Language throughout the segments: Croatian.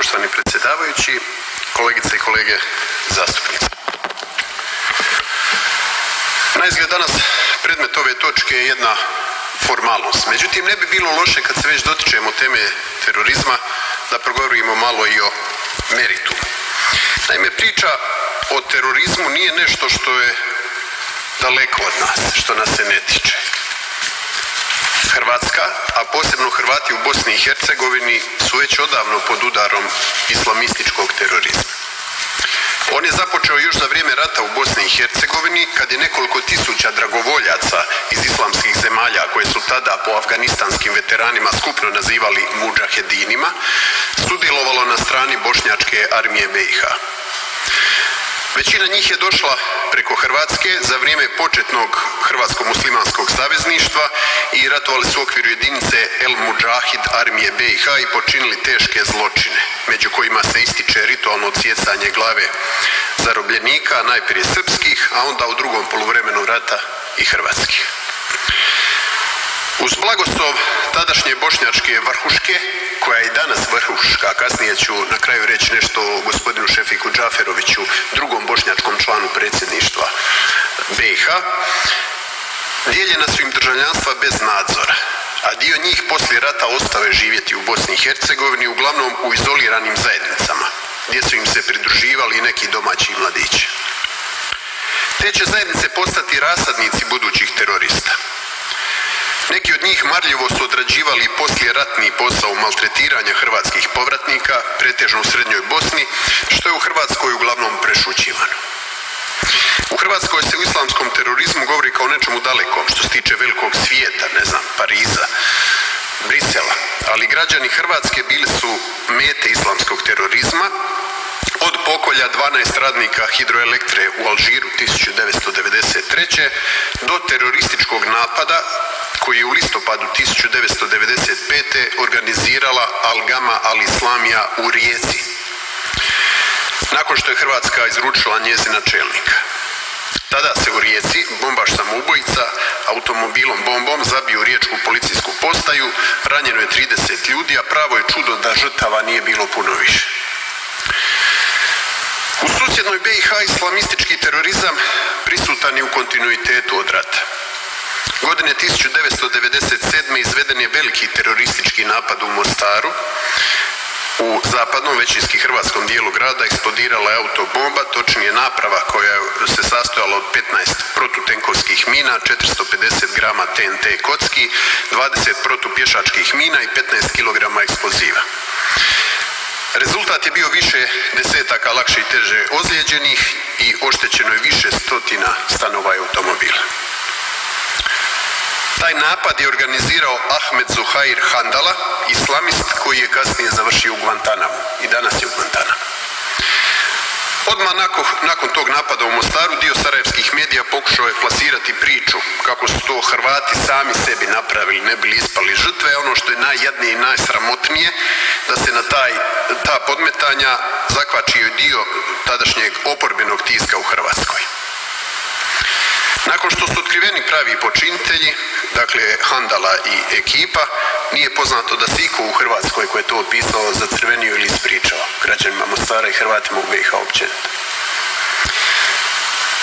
Poštovani predsjedavajući, kolegice i kolege zastupnici. Naizgled danas predmet ove točke je jedna formalnost. Međutim, ne bi bilo loše kad se već dotičemo teme terorizma da progovorimo malo i o meritumu. Naime, priča o terorizmu nije nešto što je daleko od nas, što nas se ne tiče. Hrvatska, a posebno Hrvati u Bosni i Hercegovini su već odavno pod udarom islamističkog terorizma. On je započeo još za vrijeme rata u Bosni i Hercegovini kad je nekoliko tisuća dragovoljaca iz islamskih zemalja koje su tada po afganistanskim veteranima skupno nazivali mudžahedinima sudjelovalo na strani bošnjačke armije BiH. Većina njih je došla preko Hrvatske za vrijeme početnog Hrvatsko-muslimanskog savezništva i ratovali su u okviru jedinice El Mudžahid armije BiH i počinili teške zločine, među kojima se ističe ritualno odsjecanje glave zarobljenika, najprije srpskih, a onda u drugom poluvremenu rata i hrvatskih. Uz blagoslov tadašnje bošnjačke vrhuške, koja je i danas vrhuška, kasnije ću na kraju reći nešto o gospodinu Šefiku Džaferoviću, drugom bošnjačkom članu predsjedništva BiH, dijeljena su im državljanstva bez nadzora, a dio njih poslije rata ostave živjeti u Bosni i Hercegovini, uglavnom u izoliranim zajednicama, gdje su im se pridruživali i neki domaći mladići. Te će zajednice postati rasadnici budućih terorista. Neki od njih marljivo su odrađivali poslijeratni posao maltretiranja hrvatskih povratnika, pretežno u srednjoj Bosni, što je u Hrvatskoj uglavnom prešućivano. U Hrvatskoj se u islamskom terorizmu govori kao nečemu dalekom, što se tiče velikog svijeta, Pariza, Brisela, ali građani Hrvatske bili su mete islamskog terorizma, od pokolja 12 radnika hidroelektre u Alžiru 1993. do terorističkog napada koji je u listopadu 1995. organizirala Al-Gama Al-Islamija u Rijeci, nakon što je Hrvatska izručila njezina čelnika. Tada se u Rijeci bombaš samoubojica automobilom bombom zabio u riječku policijsku postaju, ranjeno je 30 ljudi, a pravo je čudo da žrtava nije bilo puno više. U susjednoj BiH islamistički terorizam prisutan je u kontinuitetu od rata. Godine 1997. izveden je veliki teroristički napad u Mostaru. U zapadnom, većinski hrvatskom dijelu grada eksplodirala je autobomba, točnije naprava koja se sastojala od 15 protutenkovskih mina, 450 grama TNT kocki, 20 protupješačkih mina i 15 kg eksploziva. Rezultat je bio više desetaka lakše i teže ozlijeđenih i oštećeno je više stotina stanova i automobila. Taj napad je organizirao Ahmed Zuhair Handala, islamist koji je kasnije završio u Guantanamu i danas je u Guantanamu. Odmah nakon tog napada u Mostaru dio sarajevskih medija pokušao je plasirati priču kako su to Hrvati sami sebi napravili, ne bili ispali žrtve, a ono što je najjadnije i najsramotnije da se na ta podmetanja zakvačio dio tadašnjeg oporbenog tiska u Hrvatskoj. Nakon što su otkriveni pravi počinitelji, dakle Handala i ekipa, nije poznato da se iko u Hrvatskoj koji je to opisao zacrvenio ili ispričao građanima Mostara i Hrvatima u BiH općenito.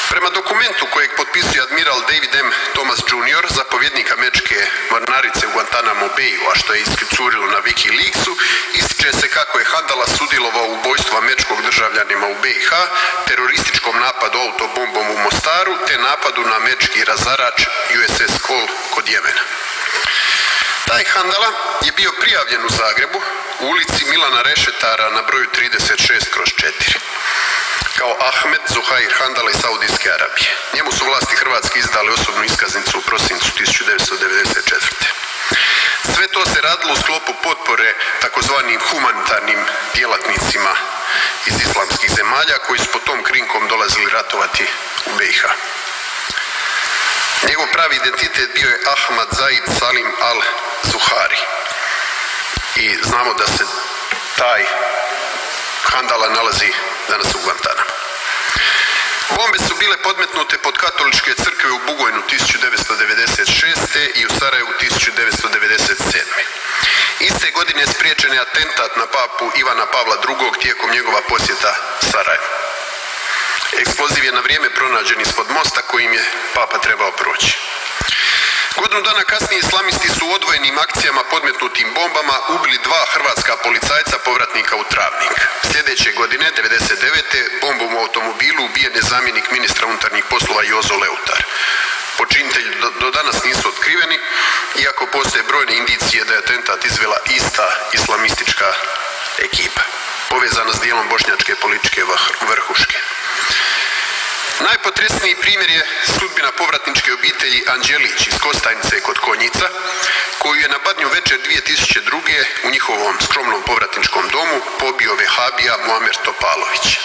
Prema dokumentu kojeg potpisuje admiral David M. Thomas Jr., zapovjednik američke mornarice u Guantanamo Bayu, a što je iscurilo na Wikileaksu, ističe se kako je Handala sudjelovao u ubojstvu američkog državljanima u BiH, terorističkom napadu autobombom u Mostaru, te napadu na američki razarač USS Cole kod Jemena. Taj Handala je bio prijavljen u Zagrebu u ulici Milana Rešetara na broju 36/4. kao Ahmed Zuhair Handala iz Saudijske Arabije. Njemu su vlasti Hrvatske izdale osobnu iskaznicu u prosincu 1994. Sve to se radilo u sklopu potpore takozvanim humanitarnim djelatnicima iz islamskih zemalja koji su pod tom krinkom dolazili ratovati u BiH. Njegov pravi identitet bio je Ahmad Zaid Salim al-Zuhari. I znamo da se taj Handala nalazi danas u Guantanamu. Bombe su bile podmetnute pod katoličke crkve u Bugojnu 1996. i u Sarajevu 1997. Iste godine spriječen je atentat na papu Ivana Pavla II. Tijekom njegova posjeta Sarajevu. Eksploziv je na vrijeme pronađen ispod mosta kojim je papa trebao proći. Godinu dana kasnije islamisti su u odvojenim akcijama podmetnutim bombama ubili 2 hrvatska policajca povratnika u Travnik. Sljedeće godine, 1999. bombom u automobilu ubijen je zamjenik ministra unutarnjih poslova Jozo Leutar. Počinitelji do danas nisu otkriveni, iako postoje brojne indicije da je atentat izvela ista islamistička ekipa, povezana s dijelom bošnjačke političke vrhuške. Najpotresniji primjer je sudbina povratničke obitelji Anđelić iz Kostajnice kod Konjica, koju je na Badnju večer 2002. u njihovom skromnom povratničkom domu pobio vehabija Muamer Topalović.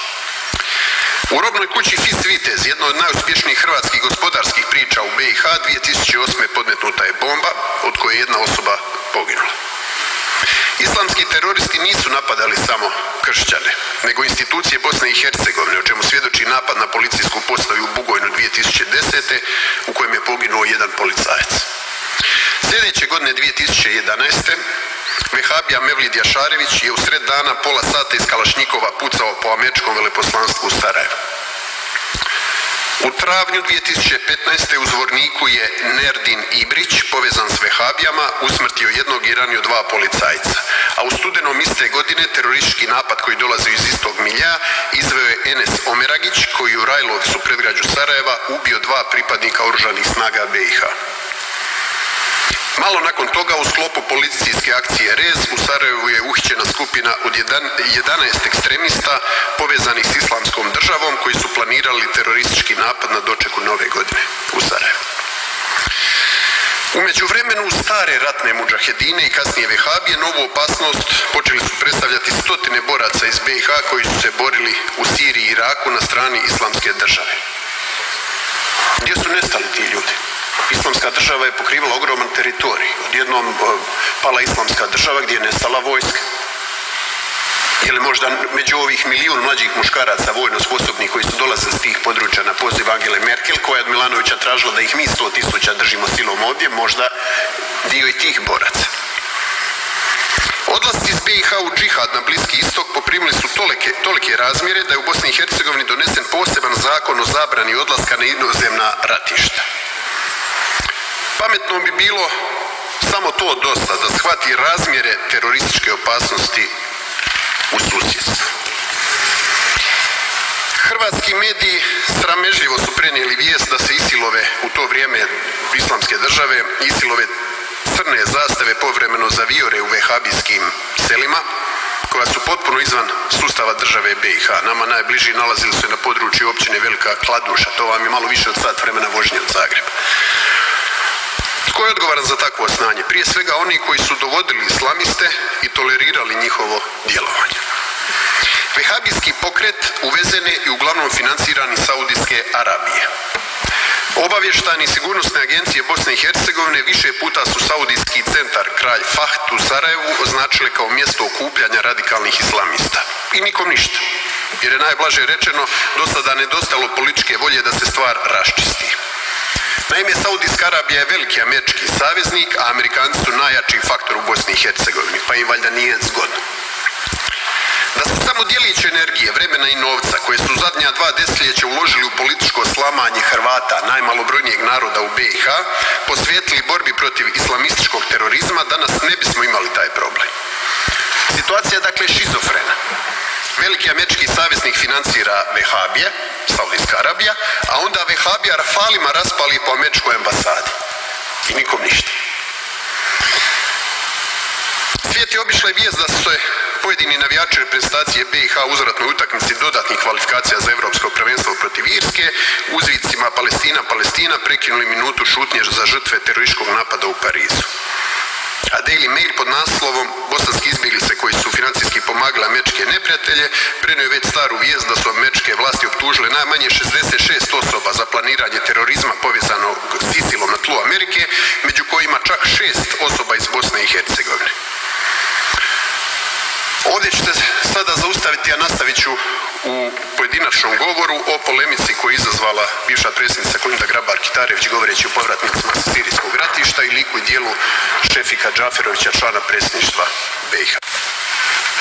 U robnoj kući Fis Vitez, jedno od najuspješnijih hrvatskih gospodarskih priča u BiH, 2008. podmetnuta je bomba, od koje je jedna osoba poginula. Islamski teroristi nisu napadali samo kršćane, nego institucije Bosne i Hercegovine, o čemu svjedoči napad na policijsku postaju u Bugojnu 2010. u kojem je poginuo jedan policajac. Sljedeće godine 2011. vehabija Mevlid Jašarević je u sred dana pola sata iz Kalašnjikova pucao po američkom veleposlanstvu u Sarajevu. U travnju 2015. u Zvorniku je Nerdin Ibrić, povezan s vehabijama, usmrtio jednog i ranio 2 policajca. A u studenom iste godine teroristički napad koji dolazi iz istog milja izveo je Enes Omeragić, koji u Rajlovcu predgrađu Sarajeva ubio 2 pripadnika oružanih snaga BiH. Malo nakon toga u sklopu policijske akcije Rez u Sarajevu je uhićena skupina od 11 ekstremista povezanih s Islamskom državom koji su planirali teroristički napad na dočeku Nove godine u Sarajevu. U međuvremenu stare ratne mudžahedine i kasnije vehabije novu opasnost počeli su predstavljati stotine boraca iz BiH koji su se borili u Siriji i Iraku na strani Islamske države. Gdje su nestali ti ljudi? Islamska država je pokrivala ogroman teritorij. Odjednom pala Islamska država gdje je nestala vojska. Je li možda među ovih 1 milijun mlađih muškaraca vojno sposobnih koji su dolazili s tih područja na poziv Angele Merkel, koja je od Milanovića tražila da ih mi 100.000 držimo silom ovdje, možda dio i tih boraca. Odlasci iz BiH u džihad na Bliski istok poprimili su tolike razmjere da je u Bosni i Hercegovini donesen poseban zakon o zabrani odlaska na inozemna ratišta. Pametno bi bilo samo to dosta da shvati razmjere terorističke opasnosti u susjedstvu. Hrvatski mediji sramežljivo su prenijeli vijest da se ISIL-ove u to vrijeme Islamske države, ISIL-ove crne zastave povremeno zavijore u vehabijskim selima koja su potpuno izvan sustava države BiH. Nama najbliži nalazili se na području općine Velika Kladuša, to vam je malo više od sat vremena vožnje od Zagreba. Tko je odgovoran za takvo stanje? Prije svega oni koji su dovodili islamiste i tolerirali njihovo djelovanje. Vehabijski pokret uvezen je i uglavnom financiran iz Saudijske Arabije. Obavještajne i sigurnosne agencije Bosne i Hercegovine više puta su saudijski centar Kralj Fahd u Sarajevu označile kao mjesto okupljanja radikalnih islamista. I nikom ništa. Jer je najblaže rečeno do sada nedostalo političke volje da se stvar raščisti. Naime, Saudijska Arabija je veliki američki saveznik, a Amerikanci su najjači faktor u Bosni i Hercegovini, pa im valjda nije zgodno. Da su samo djelić energije, vremena i novca koje su zadnja 2 desetljeća uložili u političko slamanje Hrvata, najmalobrojnijeg naroda u BiH, posvetili borbi protiv islamističkog terorizma, danas ne bismo imali taj problem. Situacija je dakle šizofrena. Veliki američki saveznik financira vehabije, Saudijska Arabija, a onda vehabija rafalima raspali po američkoj ambasadi. I nikom ništa. Svijet je obišla i vijest da su se pojedini navijači reprezentacije BiH u uzvratnoj utakmici dodatnih kvalifikacija za evropsko prvenstvo protiv Irske uzvicima Palestina, Palestina prekinuli minutu šutnje za žrtve terorističkog napada u Parizu. A Daily Mail pod naslovom bosanski izbjeglice koji su financijski pomagali američke neprijatelje prenio je već staru vijest da su američke vlasti optužile najmanje 66 osoba za planiranje terorizma povezano s ISIL-om na tlu Amerike, među kojima čak 6 osoba iz Bosne i Hercegovine. Ovdje ću se sada zaustaviti postaviti, a nastavit ću u pojedinačnom govoru o polemici koju je izazvala bivša predsjednica Kolinda Grabar-Kitarović govoreći o povratnicima sa sirijskog ratišta i liku i dijelu Šefika Džaferovića, člana predsjedništva BiH.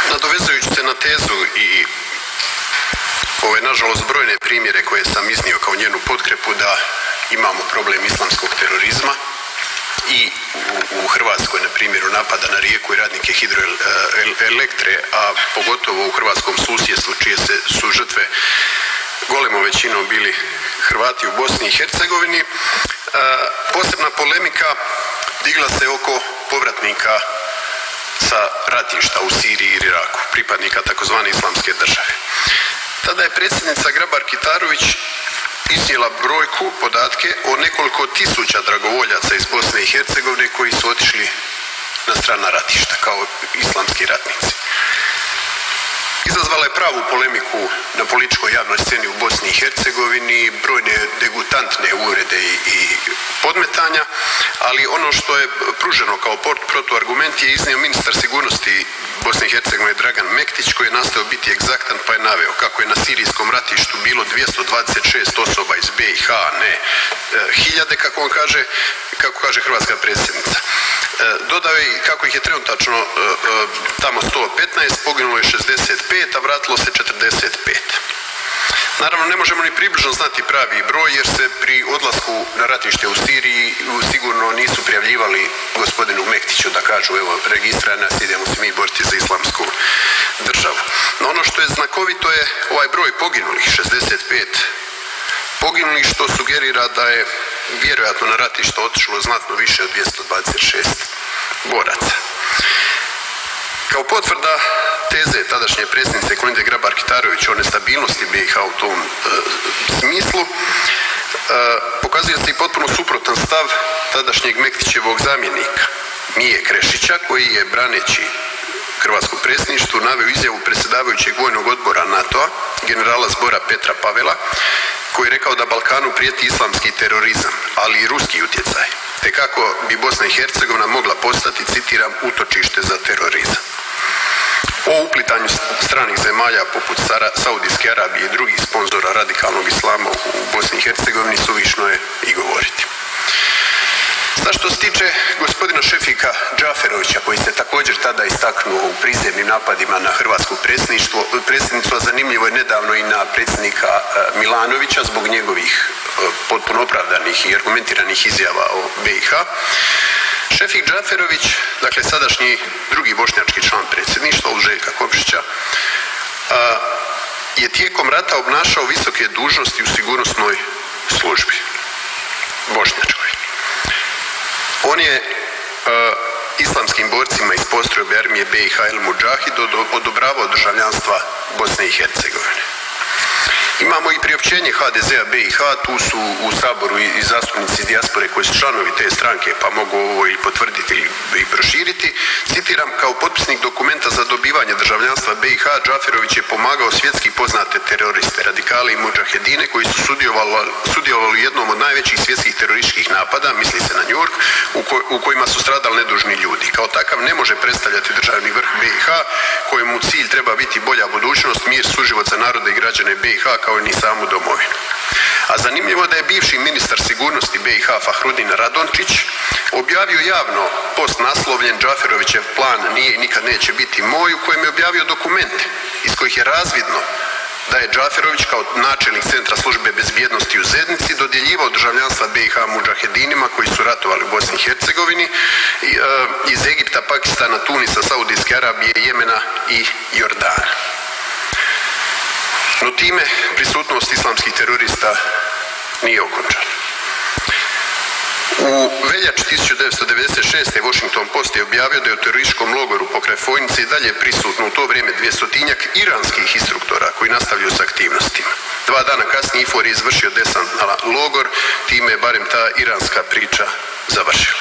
Nadovezujući se na tezu i ove, nažalost, brojne primjere koje sam iznio kao njenu potkrepu da imamo problem islamskog terorizma i u Hrvatskoj, na primjeru napada na Rijeku i radnike hidroelektre, a pogotovo u hrvatskom susjedstvu čije su žrtve golemom većinom bili Hrvati u Bosni i Hercegovini. Posebna polemika digla se oko povratnika sa ratišta u Siriji i Iraku, pripadnika takozvane islamske države. Tada je predsjednica Grabar-Kitarović iznijela brojku, podatke o nekoliko tisuća dragovoljaca iz Bosne i Hercegovine koji su otišli na strana ratišta kao islamski ratnici. Izazvala je pravu polemiku na političkoj javnoj sceni u Bosni i Hercegovini, brojne degutantne uvrede i podmetanja, ali ono što je pruženo kao protuargument je iznio ministar sigurnosti Bosne i Hercegovine Dragan Mektić, koji je nastao biti egzaktan, pa je naveo kako je na sirijskom ratištu bilo 226 osoba iz BiH, ne hiljade, kako kaže hrvatska predsjednica. Dodao je kako ih je trenutačno tamo 115, poginulo je 65, a vratilo se 45. Naravno, ne možemo ni približno znati pravi broj, jer se pri odlasku na ratište u Siriji sigurno nisu prijavljivali gospodinu Mektiću da kažu, evo, registra nas, idemo se mi boriti za islamsku državu. No, ono što je znakovito je ovaj broj poginulih, 65 poginulih, što sugerira da je vjerojatno na ratište otišlo znatno više od 226 boraca. Kao potvrda teze tadašnje predsjednice Kolinde Grabar-Kitarović o nestabilnosti BiH u tom smislu, pokazuje se i potpuno suprotan stav tadašnjeg Mektićevog zamjenika Mije Krešića, koji je, braneći hrvatsko predsjedništvo, naveo izjavu predsjedavajućeg vojnog odbora NATO-a, generala zbora Petra Pavela, koji je rekao da Balkanu prijeti islamski terorizam, ali i ruski utjecaj, te kako bi Bosna i Hercegovina mogla postati, citiram, utočište za terorizam. O uplitanju stranih zemalja poput Saudijske Arabije i drugih sponzora radikalnog islama u Bosni i Hercegovini suvišno je i govoriti. Sad što se tiče gospodina Šefika Džaferovića, koji se također tada istaknuo u prizemnim napadima na hrvatsko predsjedništvo, a zanimljivo je nedavno i na predsjednika Milanovića zbog njegovih potpuno opravdanih i argumentiranih izjava o BiH. Šefik Džaferović, dakle sadašnji drugi bošnjački član predsjedništva uz Željka Komšića, je tijekom rata obnašao visoke dužnosti u sigurnosnoj službi bošnjačkoj. On je islamskim borcima iz postrojbe armije BiH El Mudžahid odobravao državljanstva Bosne i Hercegovine. Imamo i priopćenje HDZ-a BiH, tu su u Saboru i zastupnici dijaspore koji su članovi te stranke, pa mogu ovo i potvrditi i proširiti. Citiram, kao potpisnik dokumenta za dobivanje državljanstva BiH, Džaferović je pomagao svjetski poznate teroriste, radikale i mudžahedine koji su sudjelovali u jednom od najvećih svjetskih terorističkih napada, misli se na New York, u kojima su stradali nedužni ljudi. Kao takav ne može predstavljati državni vrh BiH, kojemu cilj treba biti bolja budućnost, mir, suživot za narode i građane BiH, kao ni samu domovinu. A zanimljivo da je bivši ministar sigurnosti BiH Fahrudin Radončić objavio javno post naslovljen Džaferovićev plan nije i nikad neće biti moj, u kojem je objavio dokumente iz kojih je razvidno da je Džaferović kao načelnik Centra službe bezbjednosti u Zenici dodjeljivao državljanstva BiH mudžahedinima koji su ratovali u Bosni i Hercegovini iz Egipta, Pakistana, Tunisa, Saudijske Arabije, Jemena i Jordana. No time prisutnost islamskih terorista nije okončana. U veljači 1996. Washington Post je objavio da je u terorističkom logoru pokraj Fojnice i dalje prisutno u to vrijeme 200-tinjak iranskih instruktora koji nastavljaju s aktivnostima. 2 dana kasnije IFOR je izvršio desant na logor, time je barem ta iranska priča završila.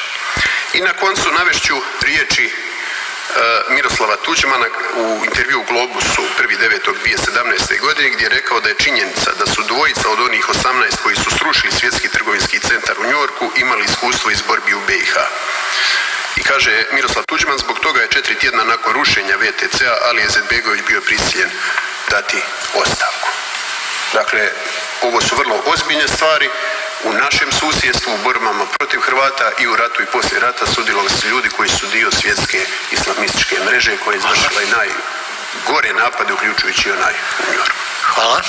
I na koncu navešću riječi Miroslava Tuđmana u intervju u Globusu 1.9.2017. godine, gdje je rekao da je činjenica da su dvojica od onih 18 koji su srušili svjetski trgovinski centar u New Yorku imali iskustvo iz borbi u BiH. I kaže Miroslav Tuđman, zbog toga je 4 tjedna nakon rušenja VTC-a Alija Izetbegović bio prisiljen dati ostavku. Dakle, ovo su vrlo ozbiljne stvari. U našem susjedstvu, u borbama protiv Hrvata i u ratu i poslije rata sudjelovali su ljudi koji su dio svjetske islamističke mreže koja je izvršila i najgore napade, uključujući i onaj u New Yorku. Hvala.